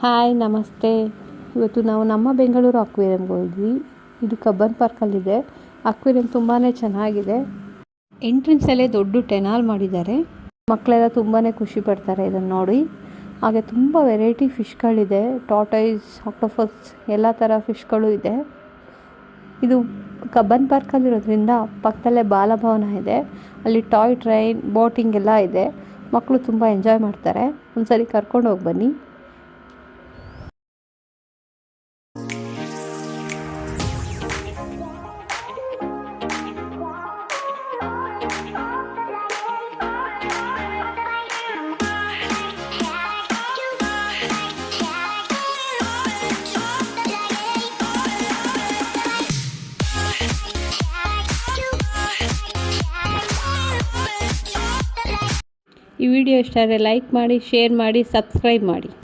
Hi ನಮಸ್ತೆ. ಇವತ್ತು ನಾವು ನಮ್ಮ ಬೆಂಗಳೂರು ಅಕ್ವೇರಿಯಂಗೆ ಹೋದ್ವಿ. ಇದು ಕಬ್ಬನ್ ಪಾರ್ಕಲ್ಲಿದೆ. ಅಕ್ವೇರಿಯಂ ತುಂಬಾ ಚೆನ್ನಾಗಿದೆ. ಎಂಟ್ರೆನ್ಸಲ್ಲೇ ದೊಡ್ಡ ಟೆನಾಲ್ ಮಾಡಿದ್ದಾರೆ. ಮಕ್ಕಳೆಲ್ಲ ತುಂಬಾ ಖುಷಿ ಪಡ್ತಾರೆ ಇದನ್ನು ನೋಡಿ. ಹಾಗೆ ತುಂಬ ವೆರೈಟಿ ಫಿಶ್ಗಳಿದೆ. ಟಾರ್ಟೈಸ್, ಆಕ್ಟೋಪಸ್ ಎಲ್ಲ ಥರ ಫಿಶ್ಗಳು ಇದೆ. ಇದು ಕಬ್ಬನ್ ಪಾರ್ಕಲ್ಲಿರೋದ್ರಿಂದ ಪಕ್ಕದಲ್ಲೇ ಬಾಲಭವನ ಇದೆ. ಅಲ್ಲಿ ಟಾಯ್ ಟ್ರೈನ್, ಬೋಟಿಂಗ್ ಎಲ್ಲ ಇದೆ. ಮಕ್ಕಳು ತುಂಬ ಎಂಜಾಯ್ ಮಾಡ್ತಾರೆ. ಒಂದ್ಸರಿ ಕರ್ಕೊಂಡು ಹೋಗಿ ಬನ್ನಿ. ಈ ವಿಡಿಯೋ ಇಷ್ಟ ಆದರೆ ಲೈಕ್ ಮಾಡಿ, ಶೇರ್ ಮಾಡಿ, ಸಬ್ಸ್ಕ್ರೈಬ್ ಮಾಡಿ.